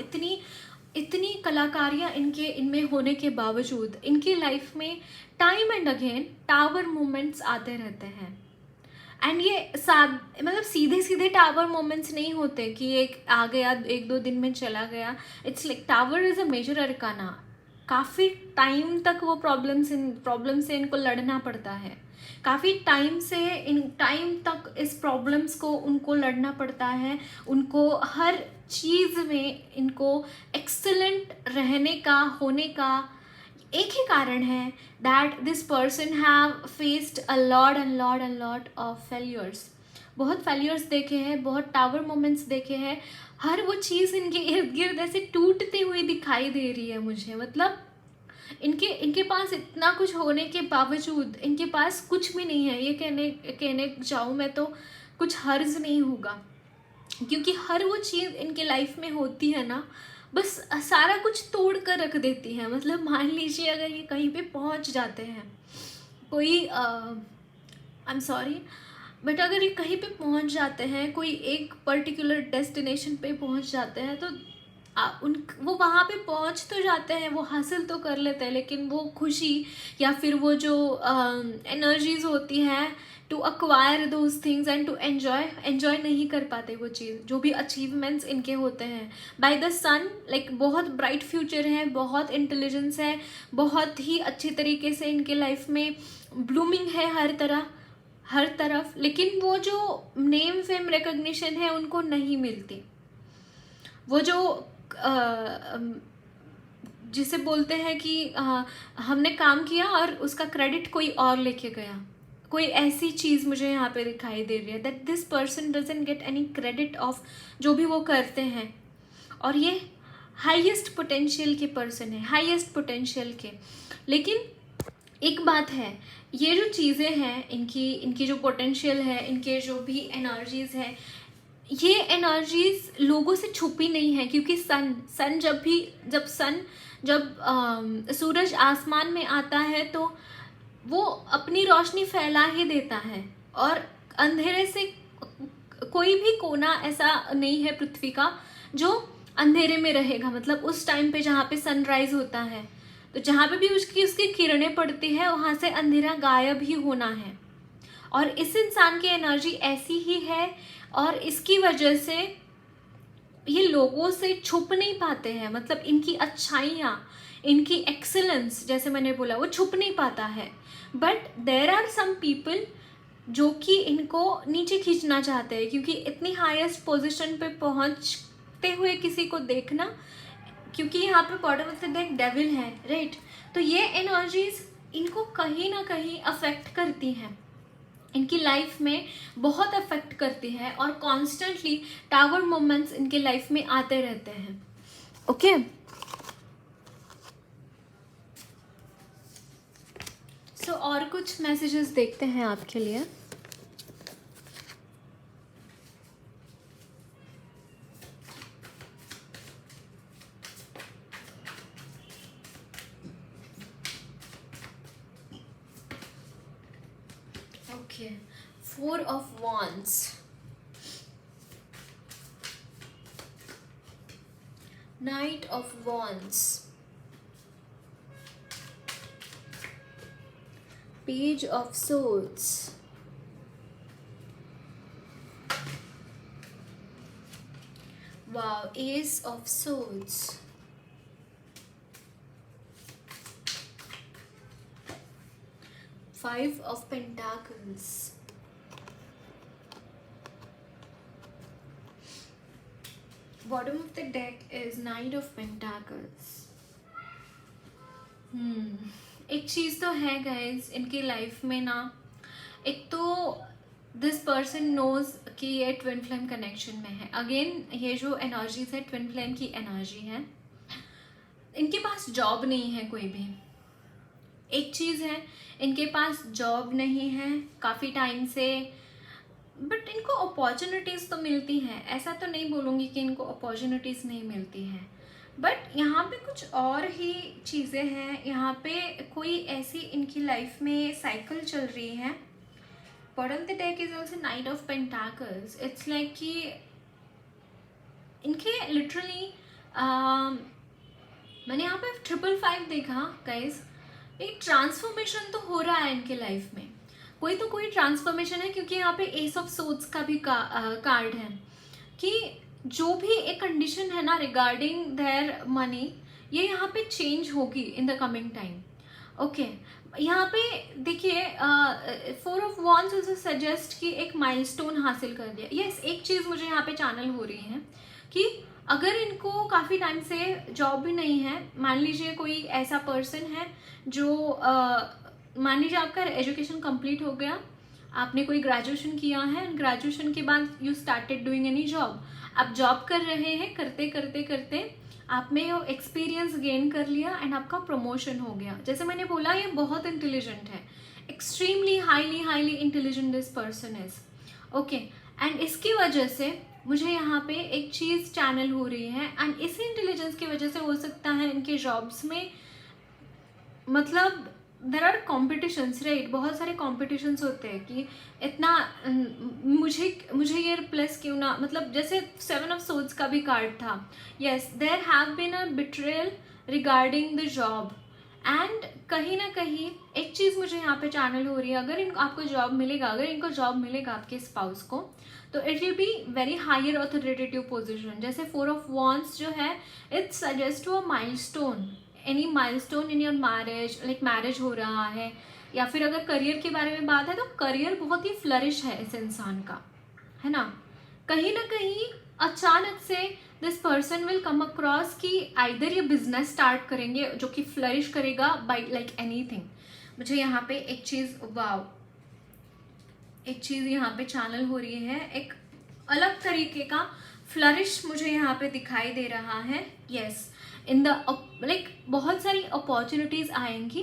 इतनी कलाकारियाँ इनमें होने के बावजूद इनकी लाइफ में time and again tower moments आते रहते हैं। एंड ये मतलब सीधे टावर मोमेंट्स नहीं होते कि एक आ गया, 1-2 दिन में चला गया। It's like tower is a major arcana. काफ़ी टाइम तक वो प्रॉब्लम से इनको लड़ना पड़ता है, काफ़ी टाइम तक इस प्रॉब्लम्स को उनको लड़ना पड़ता है। उनको हर चीज़ में इनको एक्सीलेंट रहने का, होने का एक ही कारण है, that this person have faced a lot of failures. बहुत फेल्यूर्स देखे हैं, बहुत टावर मोमेंट्स देखे हैं। हर वो चीज़ इनके इर्द गिर्द ऐसे टूटती हुई दिखाई दे रही है मुझे। मतलब इनके पास इतना कुछ होने के बावजूद इनके पास कुछ भी नहीं है। ये कहने जाऊँ मैं तो कुछ हर्ज नहीं होगा, क्योंकि हर वो चीज़ इनके लाइफ में होती है ना, बस सारा कुछ तोड़ कर रख देती है। मतलब मान लीजिए अगर ये कहीं पे पहुंच जाते हैं, कोई आई एम सॉरी बट अगर ये कहीं पे पहुंच जाते हैं, कोई एक पर्टिकुलर डेस्टिनेशन पे पहुंच जाते हैं, तो वो वहाँ पे पहुंच तो जाते हैं, वो हासिल तो कर लेते हैं, लेकिन वो खुशी या फिर वो जो एनर्जीज होती हैं to acquire those things and to enjoy नहीं कर पाते वो चीज़, जो भी अचीवमेंट्स इनके होते हैं बाय द सन। लाइक बहुत ब्राइट फ्यूचर है, बहुत इंटेलिजेंस है, बहुत ही अच्छी तरीके से इनके लाइफ में ब्लूमिंग है हर तरफ, लेकिन वो जो नेम फेम रिकग्निशन है उनको नहीं मिलती। वो जो जिसे बोलते हैं कि हमने काम किया और उसका क्रेडिट कोई और लेके गया, कोई ऐसी चीज़ मुझे यहाँ पे दिखाई दे रही है that this person doesn't get any credit of जो भी वो करते हैं। और ये हाईएस्ट पोटेंशियल के पर्सन है, हाईएस्ट पोटेंशियल के। लेकिन एक बात है, ये जो चीज़ें हैं इनकी जो पोटेंशियल है, इनके जो भी एनर्जीज़ है, ये एनर्जीज लोगों से छुपी नहीं है, क्योंकि जब सूरज आसमान में आता है तो वो अपनी रोशनी फैला ही देता है, और अंधेरे से कोई भी कोना ऐसा नहीं है पृथ्वी का जो अंधेरे में रहेगा। मतलब उस टाइम पे जहाँ पे सनराइज होता है, तो जहाँ पे भी उसकी किरणें पड़ती है वहाँ से अंधेरा गायब ही होना है। और इस इंसान की एनर्जी ऐसी ही है, और इसकी वजह से ये लोगों से छुप नहीं पाते हैं। मतलब इनकी अच्छाइयाँ, इनकी एक्सेलेंस, जैसे मैंने बोला, वो छुप नहीं पाता है। But there are some people जो कि इनको नीचे खींचना चाहते हैं, क्योंकि इतनी हाईएस्ट पोजीशन पे पहुंचते हुए किसी को देखना, क्योंकि यहाँ पे bottom of the deck devil है, राइट। तो ये एनर्जीज इनको कहीं ना कहीं अफेक्ट करती हैं, इनकी लाइफ में बहुत अफेक्ट करती है, और कॉन्स्टेंटली टावर मोमेंट्स इनके लाइफ में आते रहते हैं। ओके, सो और कुछ मैसेजेस देखते हैं आपके लिए। Okay, 4 of Wands, Knight of Wands, Page of Swords, wow, Ace of Swords, Five of Pentacles, bottom of the deck is Knight of Pentacles. एक चीज़ तो है गाइज इनकी लाइफ में ना, एक तो दिस पर्सन नोज कि ये ट्विन फ्लेम कनेक्शन में है। अगेन ये जो एनर्जीज है ट्विन फ्लेम की एनर्जी है। इनके पास जॉब नहीं है कोई भी, एक चीज़ है, इनके पास जॉब नहीं है काफ़ी टाइम से, बट इनको अपॉर्चुनिटीज़ तो मिलती हैं। ऐसा तो नहीं बोलूँगी कि इनको अपॉर्चुनिटीज़ नहीं मिलती हैं, बट यहाँ पे कुछ और ही चीज़ें हैं। यहाँ पे कोई ऐसी इनकी लाइफ में साइकिल चल रही है। Bottom the deck is also night of pentacles. It's like कि इनके लिटरली मैंने यहाँ पे 555 देखा गाइज, एक ट्रांसफॉर्मेशन तो हो रहा है इनके लाइफ में, कोई ट्रांसफॉर्मेशन है, क्योंकि यहाँ पे एस ऑफ सोर्ड्स का भी कार्ड है कि जो भी एक कंडीशन है ना रिगार्डिंग देयर मनी, ये यहाँ पे चेंज होगी in the coming time. Okay, यहाँ पे देखिए 4 ऑफ वॉन्ड्स ऑल्सो सजेस्ट कि एक माइलस्टोन हासिल कर लिया। यस, एक चीज़ मुझे यहाँ पे चैनल हो रही है कि अगर इनको काफ़ी टाइम से जॉब भी नहीं है, मान लीजिए कोई ऐसा पर्सन है जो मान लीजिए आपका एजुकेशन कंप्लीट हो गया, आपने कोई ग्रेजुएशन किया है, ग्रेजुएशन के बाद you started doing any job, आप जॉब कर रहे हैं, करते करते करते आपने एक्सपीरियंस गेन कर लिया एंड आपका प्रमोशन हो गया। जैसे मैंने बोला, ये बहुत इंटेलिजेंट है, extremely highly intelligent this person is. Okay, and इसकी वजह से मुझे यहाँ पे एक चीज़ चैनल हो रही है, एंड इसी इंटेलिजेंस की वजह से हो सकता है इनके जॉब्स में, मतलब देर आर कॉम्पिटिशन्स, राइट, बहुत सारे कॉम्पिटिशन्स होते हैं कि इतना मुझे ये प्लस क्यों ना, मतलब जैसे 7 ऑफ सोर्ड्स का भी कार्ड था। Yes, there have been a betrayal regarding the job, and कहीं ना कहीं एक चीज़ मुझे यहाँ पे चैनल हो रही है, अगर आपको जॉब मिलेगा, अगर इनको जॉब मिलेगा आपके स्पाउस को, तो it will be very higher authoritative position. जैसे 4 ऑफ वॉन्ड्स जो है, it suggest to a milestone, any milestone in your marriage, like marriage हो रहा है, या फिर अगर करियर के बारे में बात है तो करियर बहुत ही फ्लरिश है इस इंसान का, है ना। कहीं ना कहीं अचानक से this person will come across कि आइदर ये बिजनेस स्टार्ट करेंगे जो कि फ्लरिश करेगा बाय लाइक एनीथिंग। मुझे यहाँ पे एक चीज़, वाव, एक चीज़ यहाँ पे चैनल हो रही है, एक अलग तरीके का फ्लरिश मुझे यहाँ पे दिखाई दे रहा है। यस, इन द लाइक बहुत सारी अपॉर्चुनिटीज़ आएंगी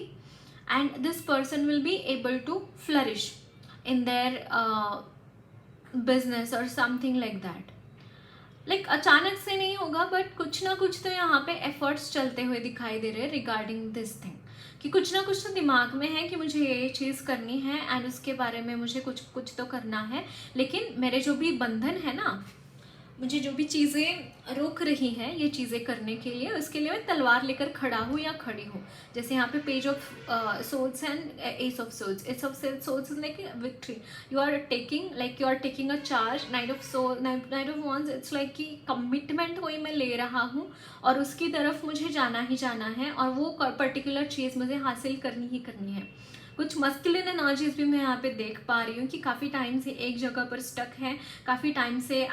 and this person will be able to flourish in their business और समथिंग लाइक दैट। लाइक अचानक से नहीं होगा, बट कुछ ना कुछ तो यहाँ पे एफर्ट्स चलते हुए दिखाई दे रहे हैं रिगार्डिंग दिस थिंग, कि कुछ ना कुछ तो दिमाग में है कि मुझे ये चीज़ करनी है एंड उसके बारे में मुझे कुछ तो करना है। लेकिन मेरे जो भी बंधन है ना, मुझे जो भी चीज़ें रोक रही हैं ये चीज़ें करने के लिए, उसके लिए मैं तलवार लेकर खड़ा हूँ या खड़ी हूँ। जैसे यहाँ पे page of swords and ace of swords, ace of swords is like victory, you are taking a charge. Knight of wands, it's like कि कमिटमेंट कोई मैं ले रहा हूँ और उसकी तरफ मुझे जाना ही जाना है, और वो पर्टिकुलर चीज़ मुझे हासिल करनी ही करनी है। कुछ मस्कुलिन एनर्जीज भी मैं यहाँ पे देख पा रही हूँ कि काफ़ी टाइम से एक जगह पर स्टक है, काफ़ी टाइम से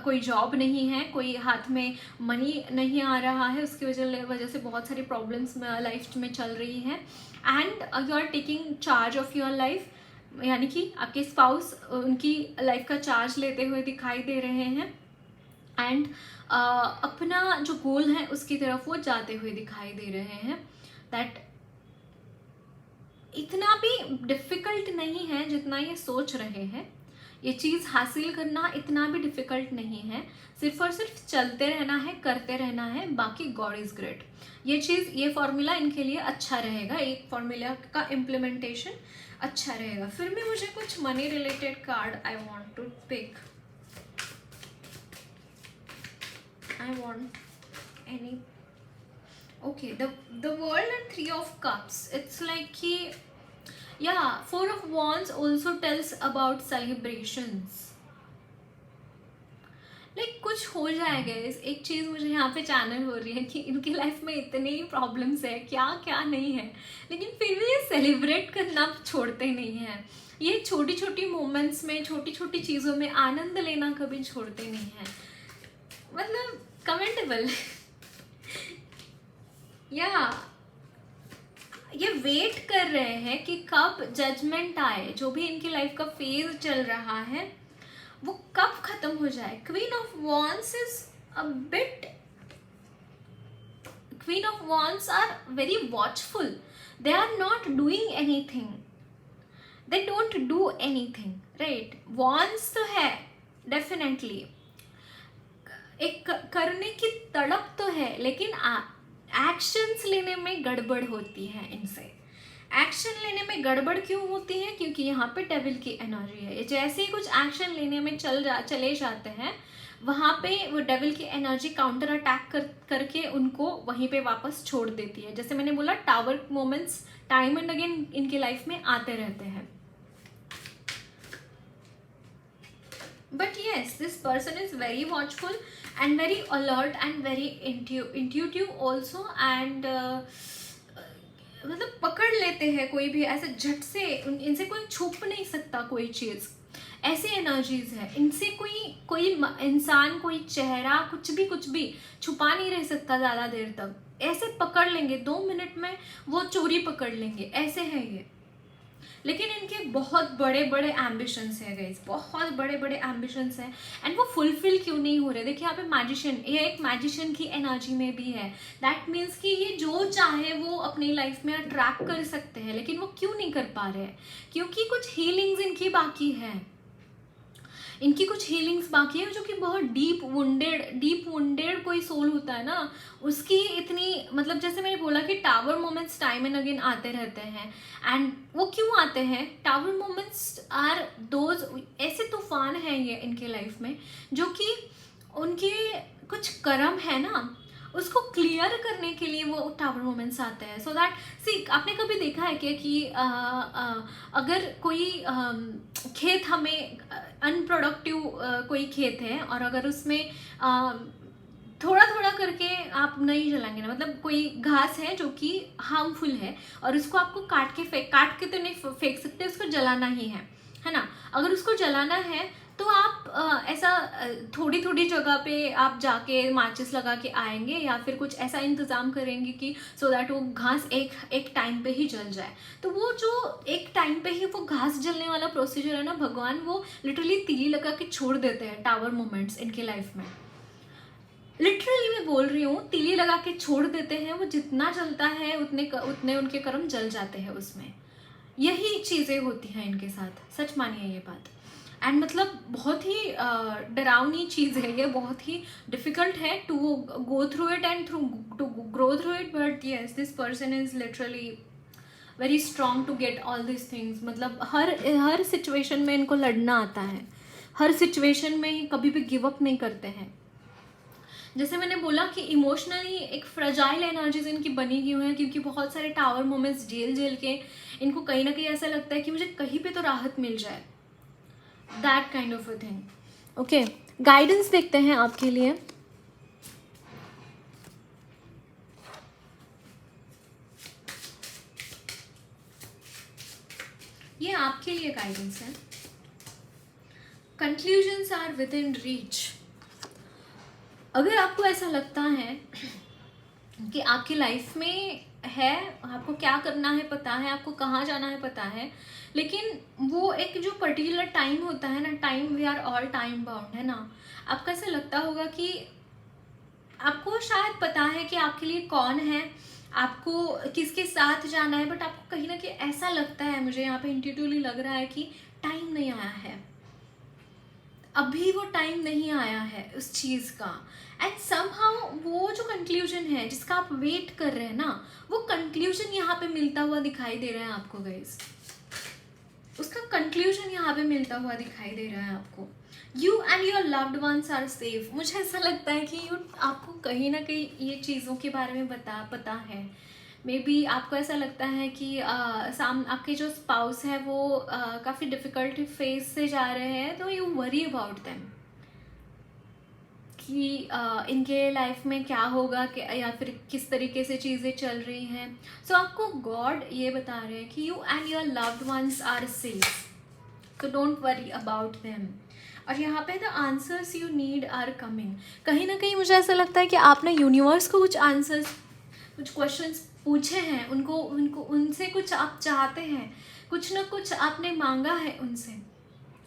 कोई जॉब नहीं है, कोई हाथ में मनी नहीं आ रहा है, उसकी वजह से बहुत सारी प्रॉब्लम्स लाइफ में चल रही हैं। And you are taking charge of your life, यानी कि आपके स्पाउस उनकी लाइफ का चार्ज लेते हुए दिखाई दे रहे हैं एंड अपना जो गोल है उसकी तरफ वो जाते हुए दिखाई दे रहे हैं। दैट इतना भी डिफ़िकल्ट नहीं है जितना ये सोच रहे हैं। ये चीज़ हासिल करना इतना भी डिफ़िकल्ट नहीं है, सिर्फ और सिर्फ चलते रहना है, करते रहना है, बाकी गॉड इज़ ग्रेट। ये चीज़, ये फॉर्मूला इनके लिए अच्छा रहेगा, एक फॉर्मूला का इम्प्लीमेंटेशन अच्छा रहेगा। फिर भी मुझे कुछ money related card I want to pick, I want any. Okay, the world and 3 of cups, it's like कि yeah, 4 of wands also tells about celebrations, like कुछ हो जाएगा। एक चीज़ मुझे यहाँ पे चैनल हो रही है कि इनकी लाइफ में इतने ही प्रॉब्लम्स है, क्या क्या नहीं है, लेकिन फिर भी ये सेलिब्रेट करना छोड़ते नहीं हैं। ये छोटी छोटी मोमेंट्स में, छोटी छोटी चीज़ों में आनंद लेना कभी छोड़ते नहीं हैं, मतलब कमेंटेबल। या ये वेट कर रहे हैं कि कब जजमेंट आए, जो भी इनकी लाइफ का फेज चल रहा है वो कब खत्म हो जाए। Queen of wands is a bit, queen of wands are very watchful, they are not doing anything, they don't do anything, right. Wands तो है डेफिनेटली, एक करने की तड़प तो है, लेकिन एक्शंस लेने में गड़बड़ होती है इनसे। एक्शन लेने में गड़बड़ क्यों होती है? क्योंकि यहाँ पे डेविल की एनर्जी है। जैसे ही कुछ एक्शन लेने में चले जाते हैं, वहाँ पे वो डेविल की एनर्जी काउंटर अटैक करके उनको वहीं पे वापस छोड़ देती है। जैसे मैंने बोला, tower moments time and again इनके लाइफ में आते रहते हैं। But yes, this person is very watchful and very alert and very intuitive also, and मतलब पकड़ लेते हैं कोई भी ऐसे झट से, इनसे कोई छुप नहीं सकता कोई चीज़, ऐसी एनर्जीज है इनसे। कोई इंसान, कोई चेहरा, कुछ भी छुपा नहीं रह सकता ज़्यादा देर तक। ऐसे पकड़ लेंगे, 2 मिनट में वो चोरी पकड़ लेंगे, ऐसे है ये। लेकिन इनके बहुत बड़े बड़े एम्बिशंस है गाइस, बहुत बड़े बड़े एम्बिशंस हैं, एंड वो फुलफिल क्यों नहीं हो रहे? देखिए यहाँ पे मैजिशियन, ये एक मैजिशियन की एनर्जी में भी है। दैट मीन्स कि ये जो चाहे वो अपनी लाइफ में अट्रैक्ट कर सकते हैं, लेकिन वो क्यों नहीं कर पा रहे हैं? क्योंकि कुछ हीलिंग्स इनकी बाकी है, इनकी कुछ हीलिंग्स बाकी है, जो कि बहुत डीप वुंडेड कोई सोल होता है ना, उसकी इतनी, मतलब जैसे मैंने बोला कि tower moments time and again आते रहते हैं। एंड वो क्यों आते हैं? टावर मोमेंट्स आर दोज, ऐसे तूफान हैं ये इनके लाइफ में, जो कि उनके कुछ कर्म है ना, उसको क्लियर करने के लिए वो टावर मोमेंट्स आते हैं। सो दैट सी, आपने कभी देखा है क्या कि अगर कोई खेत हमें अनप्रोडक्टिव कोई खेत है और अगर उसमें थोड़ा थोड़ा करके आप नहीं जलाएंगे ना, मतलब कोई घास है जो कि हार्मफुल है और उसको आपको काट के तो नहीं फेंक सकते, उसको जलाना ही है ना। अगर उसको जलाना है तो आप ऐसा थोड़ी थोड़ी जगह पे आप जाके माचिस लगा के आएंगे या फिर कुछ ऐसा इंतज़ाम करेंगे कि सो दैट वो घास एक टाइम पे ही जल जाए। तो वो जो एक टाइम पे ही वो घास जलने वाला प्रोसीजर है ना, भगवान वो लिटरली तीली लगा के छोड़ देते हैं टावर मोमेंट्स इनके लाइफ में। लिटरली मैं बोल रही हूँ, तीली लगा के छोड़ देते हैं, वो जितना जलता है उतने उनके कर्म जल जाते हैं उसमें। यही चीज़ें होती हैं इनके साथ, सच मानिए ये बात। एंड मतलब बहुत ही डरावनी चीज़ है ये, बहुत ही डिफ़िकल्ट है to go through it and to grow through it, but yes this person is literally very strong to get all this things. मतलब हर सिचुएशन में इनको लड़ना आता है, हर सिचुएशन में कभी भी गिव अप नहीं करते हैं। जैसे मैंने बोला कि इमोशनली एक फ्रजाइल एनर्जीज इनकी बनी हुई है, क्योंकि बहुत सारे टावर मोमेंट्स झेल के इनको कहीं ना कहीं ऐसा लगता है कि मुझे कहीं पे तो राहत मिल जाए, that kind of a thing. Okay, guidance देखते हैं आपके लिए। ये आपके लिए गाइडेंस है। Conclusions are within reach. अगर आपको ऐसा लगता है कि आपकी लाइफ में है, आपको क्या करना है पता है, आपको कहाँ जाना है पता है, लेकिन वो एक जो पर्टिकुलर टाइम होता है ना, time we are all time bound है ना, आपको ऐसा लगता होगा कि आपको शायद पता है कि आपके लिए कौन है, आपको किसके साथ जाना है, बट आपको कहीं ना कहीं ऐसा लगता है, मुझे यहाँ पे इंट्यूटिवली लग रहा है कि टाइम नहीं आया है, अभी वो टाइम नहीं आया है उस चीज़ का। एंड समहाउ वो जो कंक्लूजन है जिसका आप वेट कर रहे हैं ना, वो कंक्लूजन यहाँ पे मिलता हुआ दिखाई दे रहा है आपको गाइस, उसका कंक्लूजन यहाँ पे मिलता हुआ दिखाई दे रहा है आपको। You and your loved ones are safe. मुझे ऐसा लगता है कि आपको कहीं ना कहीं ये चीज़ों के बारे में पता है। मे बी आपको ऐसा लगता है कि आपके जो स्पाउस है वो काफ़ी डिफ़िकल्ट फेज से जा रहे हैं, तो यू वरी अबाउट देम कि इनके लाइफ में क्या होगा या फिर किस तरीके से चीज़ें चल रही हैं। सो आपको गॉड ये बता रहे हैं कि you and your loved ones are safe, so don't worry about them. और यहाँ पे the answers you need are coming. कहीं ना कहीं मुझे ऐसा लगता है कि आपने यूनिवर्स को कुछ आंसर्स, कुछ क्वेश्चंस पूछे हैं, उनको उनसे कुछ आप चाहते हैं, कुछ ना कुछ आपने मांगा है उनसे,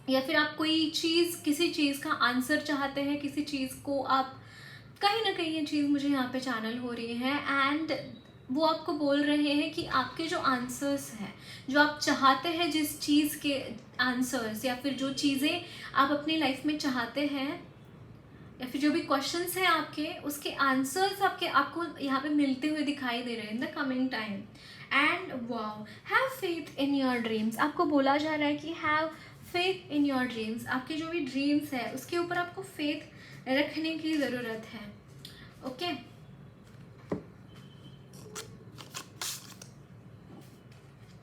या फिर आप कोई चीज़, किसी चीज़ का आंसर चाहते हैं, किसी चीज़ को आप, कहीं ना कहीं ये चीज़ मुझे यहाँ पे चैनल हो रही है। एंड वो आपको बोल रहे हैं कि आपके जो आंसर्स हैं, जो आप चाहते हैं, जिस चीज़ के आंसर्स या फिर जो चीज़ें आप अपनी लाइफ में चाहते हैं, या फिर जो भी क्वेश्चंस हैं आपके, उसके आंसर्स आपको यहाँ पे मिलते हुए दिखाई दे रहे हैं in the coming time. And wow, have faith in your dreams. आपको बोला जा रहा है कि have faith in your dreams. आपके जो भी ड्रीम्स है उसके ऊपर आपको फेथ रखने की ज़रूरत है। Okay,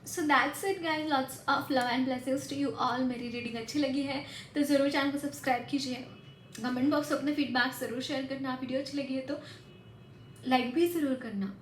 so that's it guys, lots of love and blessings to you all. मेरी रीडिंग अच्छी लगी है तो ज़रूर चैनल को सब्सक्राइब कीजिए, कमेंट बॉक्स में अपने फीडबैक ज़रूर शेयर करना, वीडियो अच्छी लगी है तो लाइक भी ज़रूर करना।